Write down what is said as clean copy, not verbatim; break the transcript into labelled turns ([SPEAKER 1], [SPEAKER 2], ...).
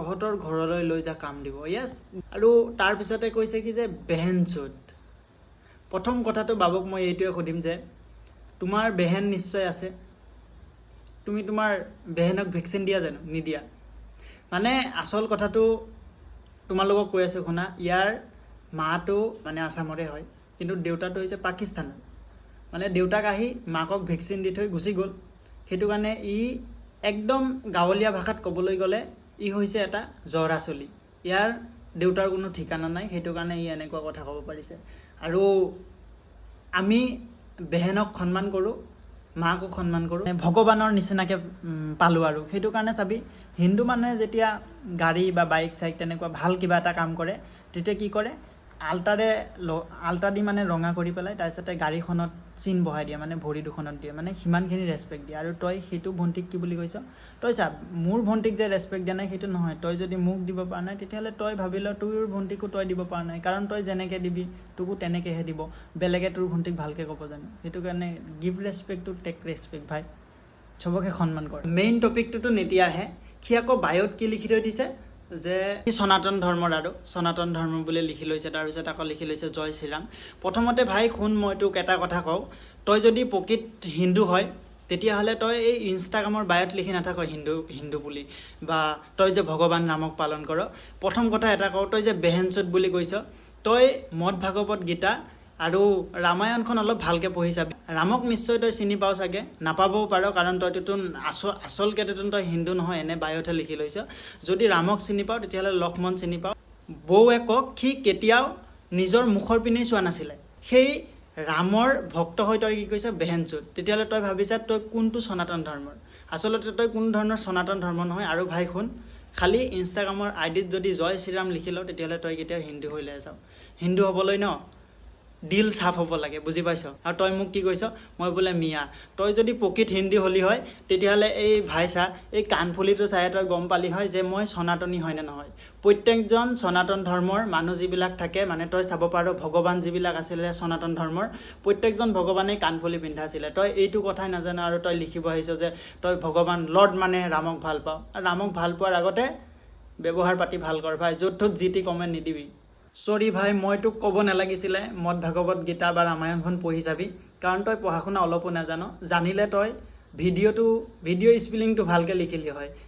[SPEAKER 1] তহঁতৰ ঘৰলৈ লৈ যা কাম দিব। য়েছ। আৰু তাৰপিছতে কৈছে কি যে বেহেনচোদ। প্ৰথম কথাটো বাবুক মই এইটোৱে সুধিম যে তোমাৰ বেহেন নিশ্চয় আছে, তুমি তোমাৰ বেহেনক ভেকচিন দিয়া জানো? নিদিয়া। মানে আচল কথাটো তোমালোকক কৈ আছোঁ শুনা, ইয়াৰ মাটো মানে আছামৰে হয়, কিন্তু দেউতাটো হৈছে পাকিস্তানৰ। মানে দেউতাক আহি মাকক ভেকচিন দি থৈ গুচি গ'ল। সেইটো কাৰণে ই একদম গাঁৱলীয়া ভাষাত ক'বলৈ গ'লে ই হৈছে এটা জৰা চলি। ইয়াৰ দেউতাৰ কোনো ঠিকানা নাই, সেইটো কাৰণে ই এনেকুৱা কথা ক'ব পাৰিছে। আৰু আমি বেহেনক সন্মান কৰোঁ, মাকো সন্মান কৰোঁ, ভগৱানৰ নিচিনাকৈ পালোঁ আৰু। সেইটো কাৰণে চাবি হিন্দু মানুহে যেতিয়া গাড়ী বা বাইক চাইক তেনেকুৱা ভাল কিবা এটা কাম কৰে, তেতিয়া কি কৰে, আল্টা দি মানে ৰঙা কৰি পেলাই তাৰপিছতে গাড়ীখনত চিন বহাই দিয়ে, মানে ভৰি দুখনত দিয়ে, মানে সিমানখিনি ৰেচপেক্ট দিয়ে। আৰু তই সেইটো ভণ্টিক কি বুলি কৈছ? তই চা, মোৰ ভণ্টিক যে ৰেচপেক্ট দিয়া নাই সেইটো নহয়, তই যদি মোক দিব পৰা নাই তেতিয়াহ'লে তই ভাবি ল তোৰ ভণ্টিকো তই দিব পৰা নাই। কাৰণ তই যেনেকৈ দিবি তোকো তেনেকৈহে দিব, বেলেগে তোৰ ভণ্টিক ভালকৈ ক'ব জানো? সেইটো কাৰণে give respect to take respect ভাই, চবকে সন্মান কৰ। মেইন টপিকটোতো নিতিয়াহে, সি আকৌ বায়'ত কি লিখি থৈ দিছে যে সনাতন ধৰ্মৰ, আৰু সনাতন ধৰ্ম বুলি লিখি লৈছে। তাৰপিছত আকৌ লিখি লৈছে জয় শ্ৰীৰাম। প্ৰথমতে ভাই শুন, মই তোক এটা কথা কওঁ, তই যদি প্ৰকৃত হিন্দু হয় তেতিয়াহ'লে তই এই ইনষ্টাগ্ৰামৰ বায়'ত লিখি নাথাক হিন্দু বুলি, বা তই যে ভগৱান ৰামক পালন কৰ। প্ৰথম কথা এটা কওঁ, তই যে বেহেনচোদ বুলি কৈছ, তই মদ ভাগৱত গীতা আৰু ৰামায়ণখন অলপ ভালকৈ পঢ়ি চাবি। ৰামক নিশ্চয় তই চিনি পাৱ চাগে, নাপাবও পাৰ, কাৰণ তইতো আচলকেতো তই হিন্দু নহয়, এনে বায়'তহে লিখি লৈছ। যদি ৰামক চিনি পাৱ তেতিয়াহ'লে লক্ষ্মণ চিনি পাৱ। বৌৱে কওক সি কেতিয়াও নিজৰ মুখৰ পিনেই চোৱা নাছিলে, সেই ৰামৰ ভক্ত হৈ তই কি কৈছ বেহেনচোদ। তেতিয়াহ'লে তই ভাবিছা তই কোনটো সনাতন ধৰ্মৰ? আচলতে তই কোনো ধৰণৰ সনাতন ধৰ্ম নহয়। আৰু ভাই শুন, খালি ইনষ্টাগ্ৰামৰ আইডিত যদি জয় শ্ৰীৰাম লিখি লওঁ তেতিয়াহ'লে তই কেতিয়াও হিন্দু হৈ নাযাওঁ। হিন্দু হ'বলৈ ন দিল চাফ হ'ব লাগে, বুজি পাইছ? আৰু তই মোক কি কৈছ, মই বোলে মিয়া। তই যদি প্ৰকৃত হিন্দী হ'লি হয় তেতিয়াহ'লে এই ভাই চা, এই কাণফুলিটো চাই তই গম পালি হয় যে মই সনাতনী হয় নে নহয়। প্ৰত্যেকজন সনাতন ধৰ্মৰ মানুহ যিবিলাক থাকে, মানে তই চাব পাৰ ভগৱান যিবিলাক আছিলে সনাতন ধৰ্মৰ, প্ৰত্যেকজন ভগৱানেই কাণফুলি পিন্ধাছিলে। তই এইটো কথাই নাজানো আৰু তই লিখিব আহিছ যে তই ভগৱান লৰ্ড মানে ৰামক ভাল পাওঁ। আৰু ৰামক ভাল পোৱাৰ আগতে ব্যৱহাৰ পাতি ভাল কৰ ভাই, য'ত ত'ত যি টি কমেণ্ট নিদিবি। চৰি ভাই, মই তোক ক'ব নালাগিছিলে মদ ভাগৱত গীতা বা ৰামায়ণখন পঢ়ি যাবি, কাৰণ তই পঢ়া শুনা অলপো নাজানো। জানিলে তই ভিডিঅ' স্পেলিংটো ভালকৈ লিখিলি হয়।